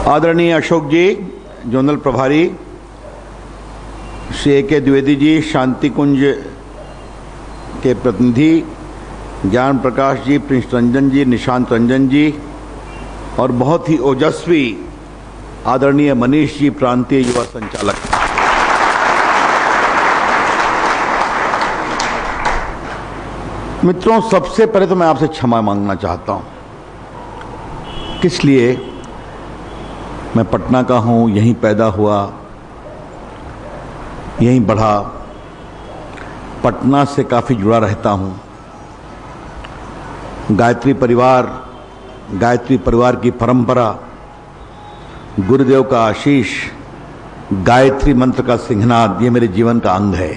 आदरणीय अशोक जी, जोनल प्रभारी श्री A.K. द्विवेदी जी, शांति कुंज के प्रतिनिधि ज्ञान प्रकाश जी, प्रिंस रंजन जी, निशांत रंजन जी और बहुत ही ओजस्वी आदरणीय मनीष जी, प्रांतीय युवा संचालक। मित्रों, सबसे पहले तो मैं आपसे क्षमा मांगना चाहता हूं। किस लिए? मैं पटना का हूं, यहीं पैदा हुआ, यहीं बढ़ा, पटना से काफ़ी जुड़ा रहता हूं। गायत्री परिवार की परंपरा, गुरुदेव का आशीष, गायत्री मंत्र का सिंहनाद, ये मेरे जीवन का अंग है।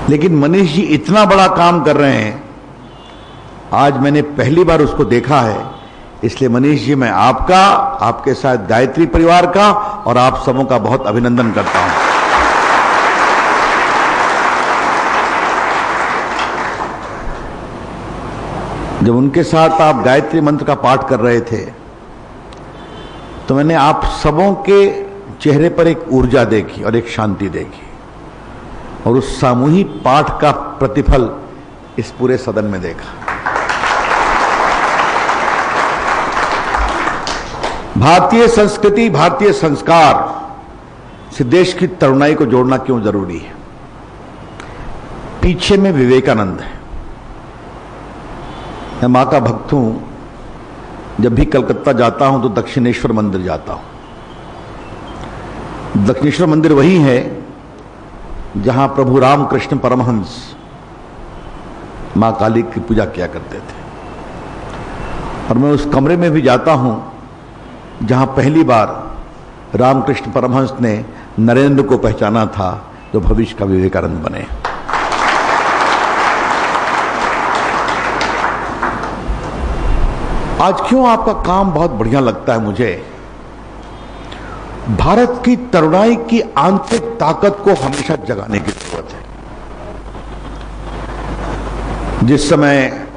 लेकिन मनीष जी इतना बड़ा काम कर रहे हैं, आज मैंने पहली बार उसको देखा है। इसलिए मनीष जी, मैं आपका, आपके साथ गायत्री परिवार का और आप सबों का बहुत अभिनंदन करता हूं। जब उनके साथ आप गायत्री मंत्र का पाठ कर रहे थे तो मैंने आप सबों के चेहरे पर एक ऊर्जा देखी और एक शांति देखी, और उस सामूहिक पाठ का प्रतिफल इस पूरे सदन में देखा। भारतीय संस्कृति, भारतीय संस्कार से देश की तरुणाई को जोड़ना क्यों जरूरी है? पीछे में विवेकानंद है। मैं मां का भक्त हूं। जब भी कलकत्ता जाता हूं तो दक्षिणेश्वर मंदिर जाता हूं। दक्षिणेश्वर मंदिर वही है जहां प्रभु रामकृष्ण परमहंस मां काली की पूजा किया करते थे। और मैं उस कमरे में भी जाता हूं जहां पहली बार रामकृष्ण परमहंस ने नरेंद्र को पहचाना था, जो भविष्य का विवेकानंद बने। आज क्यों आपका काम बहुत बढ़िया लगता है मुझे? भारत की तरुणाई की आंतरिक ताकत को हमेशा जगाने की जरूरत है। जिस समय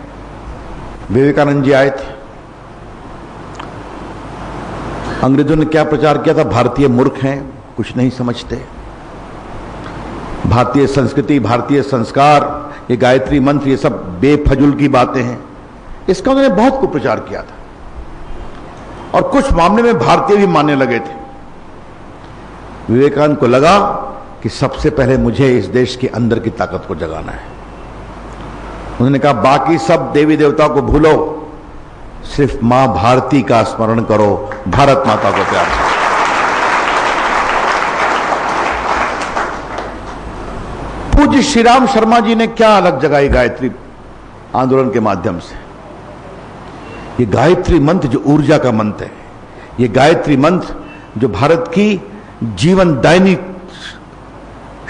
विवेकानंद जी आए थे, अंग्रेजों ने क्या प्रचार किया था? भारतीय मूर्ख हैं, कुछ नहीं समझते। भारतीय संस्कृति, भारतीय संस्कार, ये गायत्री मंत्र, ये सब बेफजूल की बातें हैं। इसका उन्होंने बहुत कुप्रचार किया था और कुछ मामले में भारतीय भी मानने लगे थे। विवेकानंद को लगा कि सबसे पहले मुझे इस देश के अंदर की ताकत को जगाना है। उन्होंने कहा, बाकी सब देवी देवता को भूलो, सिर्फ मां भारती का स्मरण करो, भारत माता को प्यार करो। पूज्य श्री राम शर्मा जी ने क्या अलग जगाई गायत्री आंदोलन के माध्यम से? ये गायत्री मंत्र जो ऊर्जा का मंत्र है, ये गायत्री मंत्र जो भारत की जीवनदायिनी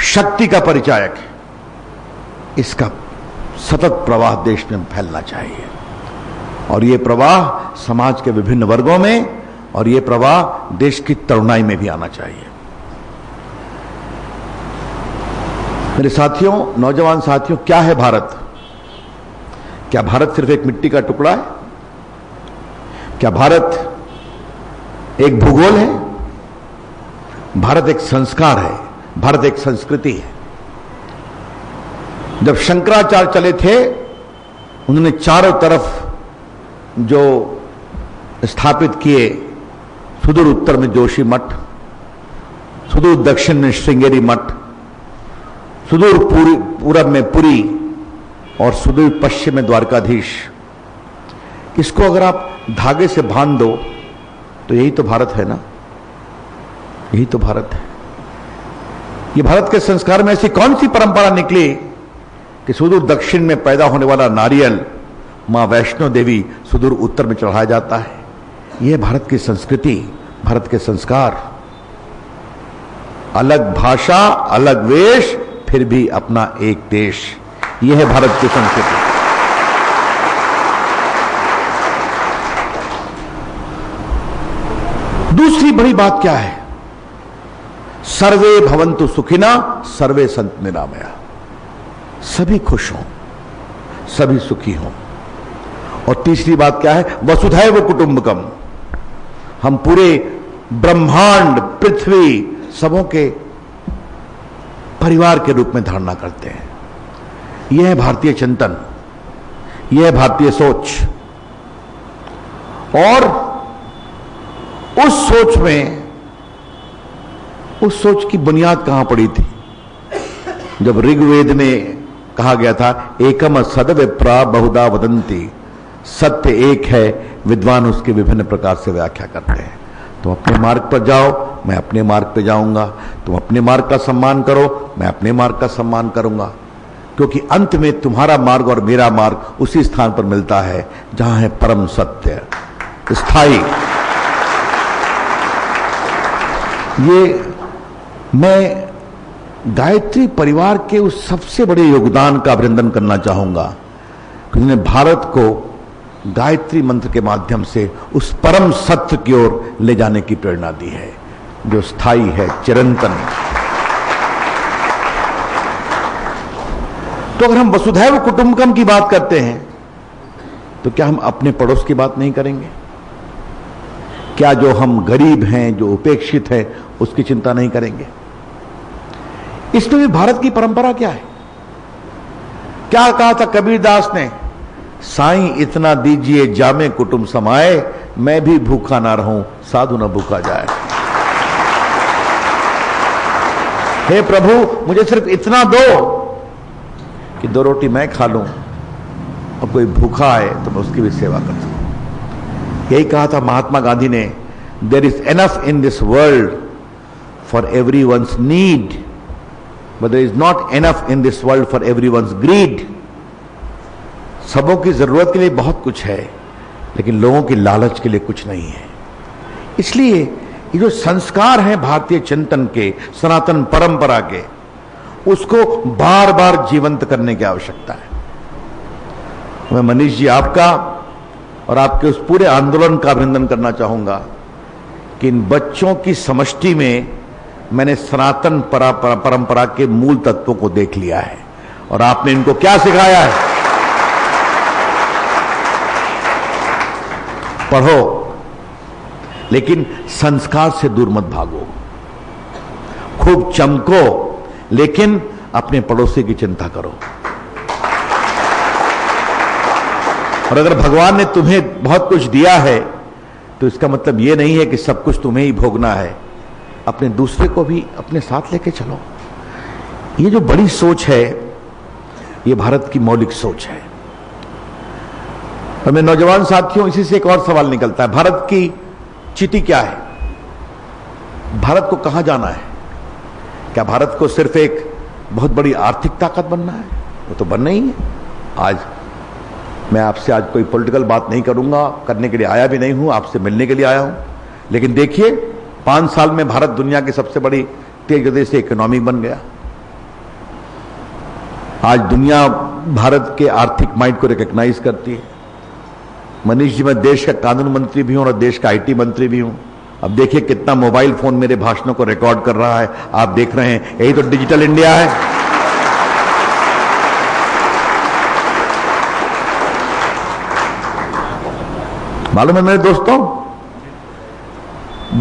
शक्ति का परिचायक है, इसका सतत प्रवाह देश में फैलना चाहिए। और ये प्रवाह समाज के विभिन्न वर्गों में, और ये प्रवाह देश की तरुणाई में भी आना चाहिए। मेरे साथियों, नौजवान साथियों, क्या है भारत? क्या भारत सिर्फ एक मिट्टी का टुकड़ा है? क्या भारत एक भूगोल है? भारत एक संस्कार है, भारत एक संस्कृति है। जब शंकराचार्य चले थे, उन्होंने चारों तरफ जो स्थापित किए, सुदूर उत्तर में जोशी मठ, सुदूर दक्षिण में श्रृंगेरी मठ, सुदूर पूरब में पुरी और सुदूर पश्चिम में द्वारकाधीश। इसको अगर आप धागे से बांध दो तो यही तो भारत है ना, यही तो भारत है। ये भारत के संस्कार में ऐसी कौन सी परंपरा निकली कि सुदूर दक्षिण में पैदा होने वाला नारियल मां वैष्णो देवी सुदूर उत्तर में चढ़ाया जाता है? यह भारत की संस्कृति, भारत के संस्कार। अलग भाषा, अलग वेश, फिर भी अपना एक देश, यह है भारत की संस्कृति। दूसरी बड़ी बात क्या है? सर्वे भवन्तु सुखिना, सर्वे सन्तु निरामया। सभी खुश हों, सभी सुखी हों। और तीसरी बात क्या है? वसुधैव कुटुंबकम। हम पूरे ब्रह्मांड, पृथ्वी, सबों के परिवार के रूप में धारणा करते हैं। यह है भारतीय चिंतन, यह है भारतीय सोच। और उस सोच की बुनियाद कहां पड़ी थी? जब ऋग्वेद में कहा गया था एकम सद्विप्रा बहुधा वदंती, सत्य एक है, विद्वान उसके विभिन्न प्रकार से व्याख्या करते हैं। तुम अपने मार्ग पर जाओ, मैं अपने मार्ग पर जाऊंगा। तुम अपने मार्ग का सम्मान करो, मैं अपने मार्ग का सम्मान करूंगा। क्योंकि अंत में तुम्हारा मार्ग और मेरा मार्ग उसी स्थान पर मिलता है जहां है परम सत्य, स्थायी। ये मैं गायत्री परिवार के उस सबसे बड़े योगदान का अभिनंदन करना चाहूंगा, जिन्होंने भारत को गायत्री मंत्र के माध्यम से उस परम सत्य की ओर ले जाने की प्रेरणा दी है, जो स्थायी है, चिरंतन। तो अगर हम वसुधैव कुटुंबकम की बात करते हैं तो क्या हम अपने पड़ोस की बात नहीं करेंगे? क्या जो हम गरीब हैं, जो उपेक्षित हैं, उसकी चिंता नहीं करेंगे? इसमें भी भारत की परंपरा क्या है? क्या कहा था कबीरदास ने? साईं इतना दीजिए जामे कुटुंब समाए, मैं भी भूखा ना रहूं, साधु न भूखा जाए। हे प्रभु, मुझे सिर्फ इतना दो कि 2 रोटी मैं खा लूं, और कोई भूखा आए तो मैं उसकी भी सेवा कर सकूं। यही कहा था महात्मा गांधी ने, there is enough in this world for everyone's need, but there is not enough in this world for everyone's greed. सबों की जरूरत के लिए बहुत कुछ है, लेकिन लोगों की लालच के लिए कुछ नहीं है। इसलिए ये जो संस्कार हैं भारतीय चिंतन के, सनातन परंपरा के, उसको बार बार जीवंत करने की आवश्यकता है। मैं मनीष जी आपका और आपके उस पूरे आंदोलन का अभिनंदन करना चाहूंगा कि इन बच्चों की समष्टि में मैंने सनातन परंपरा के मूल तत्वों को देख लिया है, और आपने इनको क्या सिखाया है? पढ़ो, लेकिन संस्कार से दूर मत भागो। खूब चमको, लेकिन अपने पड़ोसी की चिंता करो। और अगर भगवान ने तुम्हें बहुत कुछ दिया है तो इसका मतलब यह नहीं है कि सब कुछ तुम्हें ही भोगना है। अपने दूसरे को भी अपने साथ लेके चलो। ये जो बड़ी सोच है, ये भारत की मौलिक सोच है। और मेरे नौजवान साथियों, इसी से एक और सवाल निकलता है, भारत की चिट्ठी क्या है? भारत को कहां जाना है? क्या भारत को सिर्फ एक बहुत बड़ी आर्थिक ताकत बनना है? वो तो बनना ही है। आज मैं आपसे आज कोई पॉलिटिकल बात नहीं करूंगा, करने के लिए आया भी नहीं हूं, आपसे मिलने के लिए आया हूं। लेकिन देखिए, 5 साल में भारत दुनिया की सबसे बड़ी तेज गति से इकोनॉमी बन गया। आज दुनिया भारत के आर्थिक माइंड को रिकॉग्नाइज करती है। मनीष जी, मैं देश का कानून मंत्री भी हूं और देश का आईटी मंत्री भी हूं। अब देखिए कितना मोबाइल फोन मेरे भाषणों को रिकॉर्ड कर रहा है, आप देख रहे हैं। यही तो डिजिटल इंडिया है। मालूम है मेरे दोस्तों,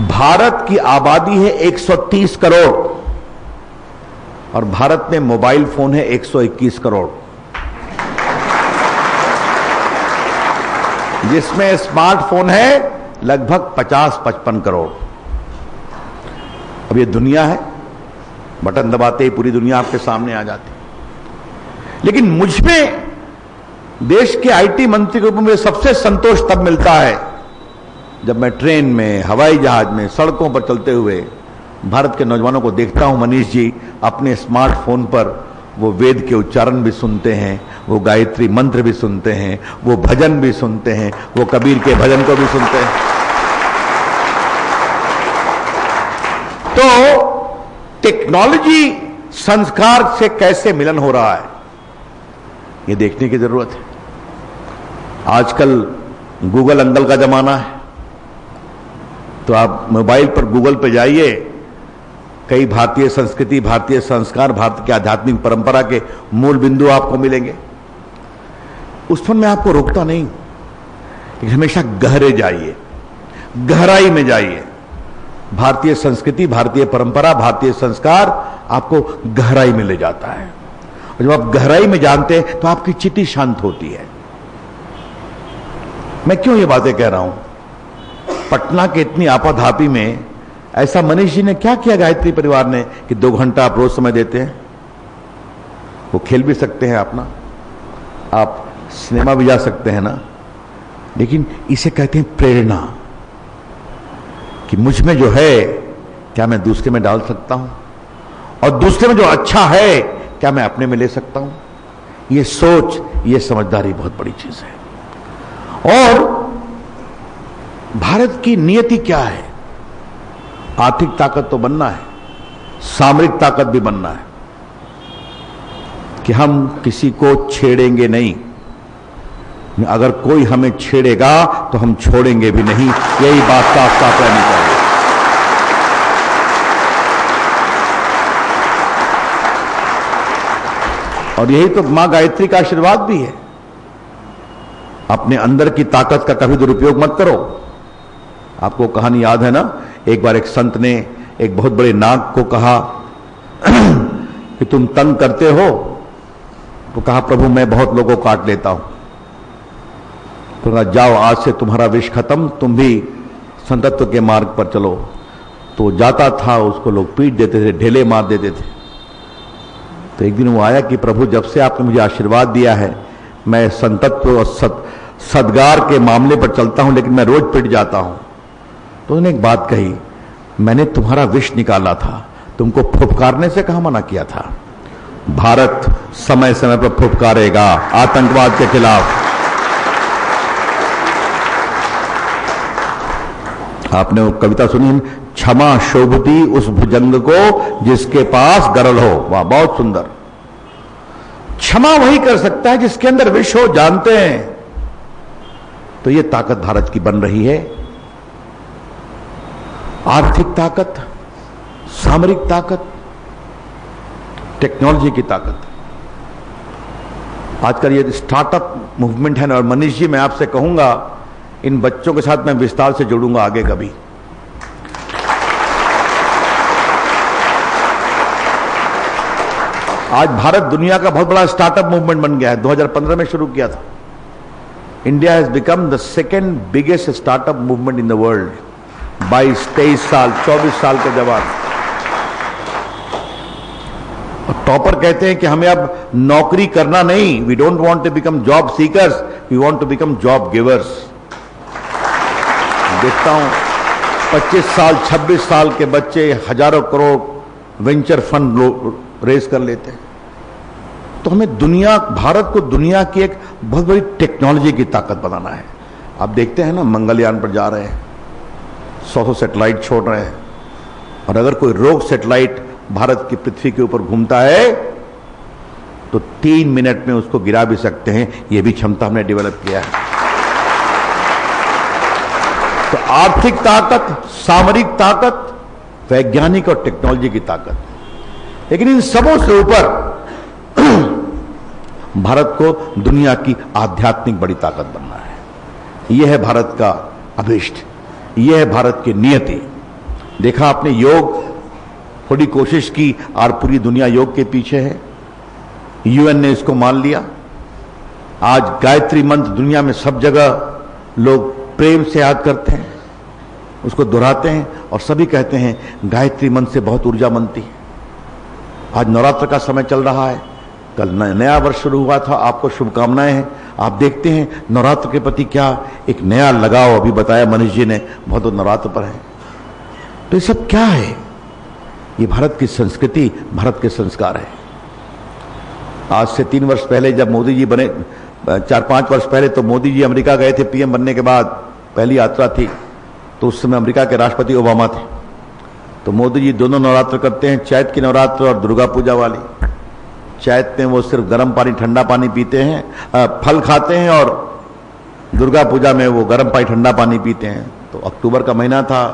भारत की आबादी है 130 करोड़ और भारत में मोबाइल फोन है 121 करोड़, जिसमें स्मार्टफोन है लगभग 50-55 करोड़। अब ये दुनिया है, बटन दबाते ही पूरी दुनिया आपके सामने आ जाती। लेकिन मुझमें देश के आईटी मंत्री के रूप में सबसे संतोष तब मिलता है जब मैं ट्रेन में, हवाई जहाज में, सड़कों पर चलते हुए भारत के नौजवानों को देखता हूं। मनीष जी अपने स्मार्टफोन पर वो वेद के उच्चारण भी सुनते हैं, वो गायत्री मंत्र भी सुनते हैं, वो भजन भी सुनते हैं, वो कबीर के भजन को भी सुनते हैं। तो टेक्नोलॉजी संस्कार से कैसे मिलन हो रहा है, ये देखने की जरूरत है। आजकल गूगल अंकल का जमाना है, तो आप मोबाइल पर गूगल पर जाइए, कई भारतीय संस्कृति, भारतीय संस्कार, भारत के आध्यात्मिक परंपरा के मूल बिंदु आपको मिलेंगे। उस पर मैं आपको रोकता नहीं, लेकिन हमेशा गहरे जाइए, गहराई में जाइए। भारतीय संस्कृति, भारतीय परंपरा, भारतीय संस्कार आपको गहराई में ले जाता है, और जब आप गहराई में जानते हैं तो आपकी चित्ती शांत होती है। मैं क्यों ये बातें कह रहा हूं? पटना के इतनी आपाधापी में ऐसा मनीष जी ने क्या किया गायत्री परिवार ने कि 2 घंटा आप रोज समय देते हैं? वो खेल भी सकते हैं अपना, आप सिनेमा भी जा सकते हैं ना, लेकिन इसे कहते हैं प्रेरणा, कि मुझ में जो है क्या मैं दूसरे में डाल सकता हूं, और दूसरे में जो अच्छा है क्या मैं अपने में ले सकता हूं। ये सोच, ये समझदारी बहुत बड़ी चीज है। और भारत की नियति क्या है? आर्थिक ताकत तो बनना है, सामरिक ताकत भी बनना है, कि हम किसी को छेड़ेंगे नहीं, अगर कोई हमें छेड़ेगा तो हम छोड़ेंगे भी नहीं। यही बात साफ साफ रहनी चाहिए। और यही तो मां गायत्री का आशीर्वाद भी है। अपने अंदर की ताकत का कभी दुरुपयोग मत करो। आपको कहानी याद है ना, एक बार एक संत ने एक बहुत बड़े नाग को कहा कि तुम तंग करते हो, तो कहा प्रभु मैं बहुत लोगों को काट लेता हूं। तो कहा जाओ आज से तुम्हारा विष खत्म, तुम भी संतत्व के मार्ग पर चलो। तो जाता था, उसको लोग पीट देते थे, ढेले मार देते थे। तो एक दिन वो आया कि प्रभु जब से आपने मुझे आशीर्वाद दिया है, मैं संतत्व और सद्गार के मामले पर चलता हूं, लेकिन मैं रोज पिट जाता हूं। तो उन्होंने एक बात कही, मैंने तुम्हारा विष निकाला था, तुमको फुफकारने से कहां मना किया था? भारत समय समय पर फुफकारेगा आतंकवाद के खिलाफ। आपने वो कविता सुनी, क्षमा शोभती उस भुजंग को जिसके पास गरल हो। वाह, बहुत सुंदर। क्षमा वही कर सकता है जिसके अंदर विष हो, जानते हैं। तो ये ताकत भारत की बन रही है। आर्थिक ताकत, सामरिक ताकत, टेक्नोलॉजी की ताकत। आजकल ये स्टार्टअप मूवमेंट है ना, और मनीष जी मैं आपसे कहूंगा, इन बच्चों के साथ मैं विस्तार से जुड़ूंगा आगे कभी। आज भारत दुनिया का बहुत बड़ा स्टार्टअप मूवमेंट बन गया है। 2015 में शुरू किया था। India has become the second biggest startup movement in the world. 22-23 साल, 24 साल के जवान। और टॉपर कहते हैं कि हमें अब नौकरी करना नहीं, we don't want to become job seekers, we want to become job givers. देखता हूं 25 साल, 26 साल के बच्चे हजारों करोड़ वेंचर फंड रेज कर लेते हैं। तो हमें दुनिया, भारत को दुनिया की एक बहुत बड़ी टेक्नोलॉजी की ताकत बनाना है। आप देखते हैं ना, मंगलयान पर जा रहे हैं, 100 सैटेलाइट छोड़ रहे हैं, और अगर कोई रोग सैटेलाइट भारत की पृथ्वी के ऊपर घूमता है तो 3 मिनट में उसको गिरा भी सकते हैं। यह भी क्षमता हमने डेवलप किया है। तो आर्थिक ताकत, सामरिक ताकत, वैज्ञानिक और टेक्नोलॉजी की ताकत, लेकिन इन सबों से ऊपर भारत को दुनिया की आध्यात्मिक बड़ी ताकत बनना है। यह है भारत का अभिष्ट, यह है भारत की नियति। देखा आपने, योग थोड़ी कोशिश की और पूरी दुनिया योग के पीछे है। यूएन ने इसको मान लिया। आज गायत्री मंत्र दुनिया में सब जगह लोग प्रेम से याद करते हैं, उसको दोहराते हैं, और सभी कहते हैं गायत्री मंत्र से बहुत ऊर्जा बनती है। आज नवरात्र का समय चल रहा है, कल नया वर्ष शुरू हुआ था। आपको शुभकामनाएं हैं। आप देखते हैं नवरात्र के प्रति क्या एक नया लगाव, अभी बताया मनीष जी ने, बहुत नवरात्र पर है। तो ये सब क्या है? ये भारत की संस्कृति, भारत के संस्कार है। आज से 3 वर्ष पहले जब मोदी जी बने, 4-5 वर्ष पहले, तो मोदी जी अमेरिका गए थे पीएम बनने के बाद, पहली यात्रा थी। तो उस समय अमेरिका के राष्ट्रपति ओबामा थे। तो मोदी जी दोनों नवरात्र करते हैं, चैत की नवरात्र और दुर्गा पूजा वाली। चैत में वो सिर्फ गर्म पानी, ठंडा पानी पीते हैं, फल खाते हैं, और दुर्गा पूजा में वो गर्म पानी, ठंडा पानी पीते हैं। तो अक्टूबर का महीना था,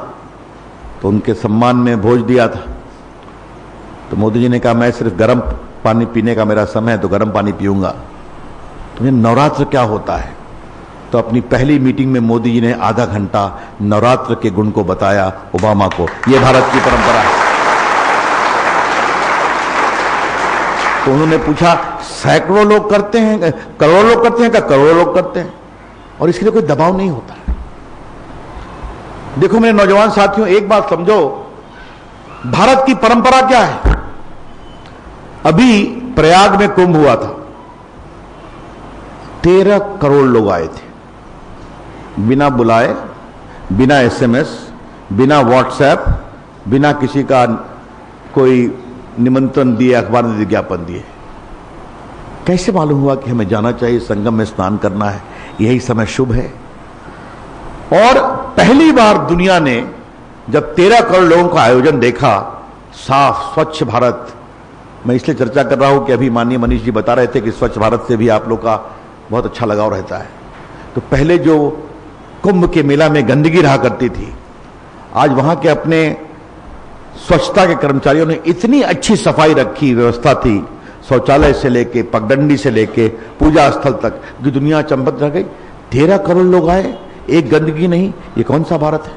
तो उनके सम्मान में भोज दिया था। तो मोदी जी ने कहा मैं सिर्फ गर्म पानी पीने का मेरा समय है, तो गर्म पानी पीऊंगा। तो ये नवरात्र क्या होता है? तो अपनी पहली मीटिंग में मोदी जी ने आधा घंटा नवरात्र के गुण को बताया ओबामा को। यह भारत की परंपरा है। तो उन्होंने पूछा, सैकड़ों लोग करते हैं, करोड़ों लोग करते हैं, क्या करोड़ों लोग करते हैं? और इसके लिए कोई दबाव नहीं होता है। देखो मेरे नौजवान साथियों, एक बात समझो, भारत की परंपरा क्या है। अभी प्रयाग में कुंभ हुआ था, 13 करोड़ लोग आए थे, बिना बुलाए, बिना एसएमएस, बिना व्हाट्सएप, बिना किसी का कोई निमंत्रण दिए, अखबार में विज्ञापन दिए। कैसे मालूम हुआ कि हमें जाना चाहिए, संगम में स्नान करना है, यही समय शुभ है? और पहली बार दुनिया ने जब 13 करोड़ लोगों का आयोजन देखा, साफ स्वच्छ भारत, मैं इसलिए चर्चा कर रहा हूं कि अभी माननीय मनीष जी बता रहे थे कि स्वच्छ भारत से भी आप लोग का बहुत अच्छा लगाव रहता है। तो पहले जो कुंभ के मेला में गंदगी रहा करती थी, आज वहां के अपने स्वच्छता के कर्मचारियों ने इतनी अच्छी सफाई रखी, व्यवस्था थी, शौचालय से लेके पगडंडी से लेके पूजा स्थल तक, कि दुनिया चंपत रह गई। 13 करोड़ लोग आए, एक गंदगी नहीं, ये कौन सा भारत है?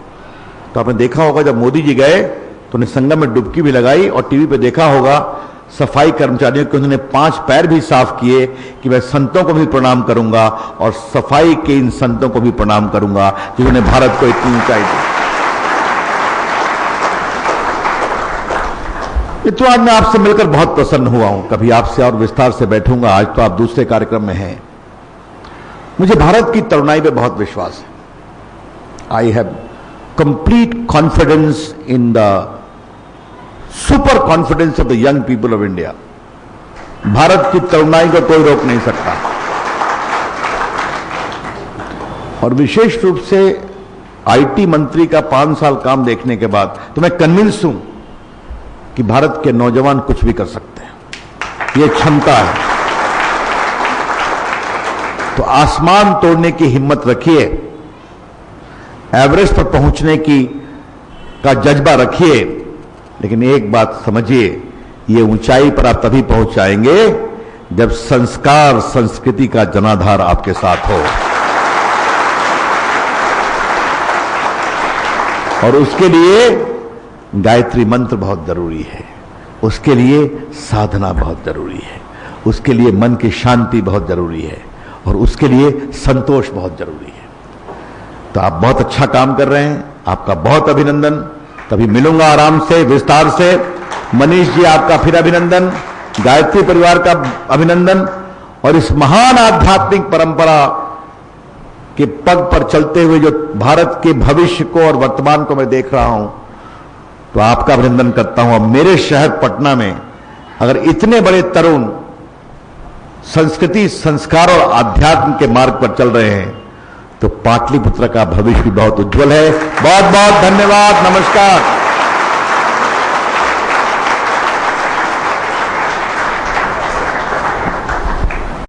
तो आपने देखा होगा जब मोदी जी गए तो उन्हें संगम में डुबकी भी लगाई, और टीवी पे देखा होगा सफाई कर्मचारियों के उन्होंने 5 पैर भी साफ किए कि मैं संतों को भी प्रणाम करूंगा और सफाई के इन संतों को भी प्रणाम करूंगा जिन्होंने भारत को इतनी ऊंचाई दी। तो आज मैं आपसे मिलकर बहुत प्रसन्न हुआ हूं। कभी आपसे और विस्तार से बैठूंगा, आज तो आप दूसरे कार्यक्रम में हैं। मुझे भारत की तरुणाई पे बहुत विश्वास है। I have complete confidence in the super confidence of the young people of India. Bharat की तरुणाई को कोई रोक नहीं सकता। और विशेष रूप से आईटी मंत्री का 5 साल काम देखने के बाद तो मैं कन्विंस हूं कि भारत के नौजवान कुछ भी कर सकते हैं, यह क्षमता है। तो आसमान तोड़ने की हिम्मत रखिए, एवरेस्ट पर पहुंचने का जज्बा रखिए, लेकिन एक बात समझिए, ये ऊंचाई पर आप तभी पहुंच जाएंगे जब संस्कार संस्कृति का जनाधार आपके साथ हो। और उसके लिए गायत्री मंत्र बहुत जरूरी है, उसके लिए साधना बहुत जरूरी है, उसके लिए मन की शांति बहुत जरूरी है, और उसके लिए संतोष बहुत जरूरी है। तो आप बहुत अच्छा काम कर रहे हैं, आपका बहुत अभिनंदन। कभी मिलूंगा आराम से, विस्तार से। मनीष जी आपका फिर अभिनंदन, गायत्री परिवार का अभिनंदन, और इस महान आध्यात्मिक परंपरा के पग पर चलते हुए जो भारत के भविष्य को और वर्तमान को मैं देख रहा हूं, तो आपका अभिनंदन करता हूं। अब मेरे शहर पटना में अगर इतने बड़े तरुण संस्कृति, संस्कार और आध्यात्म के मार्ग पर चल रहे हैं, तो पाटलिपुत्र का भविष्य भी बहुत उज्जवल है। बहुत बहुत धन्यवाद, नमस्कार।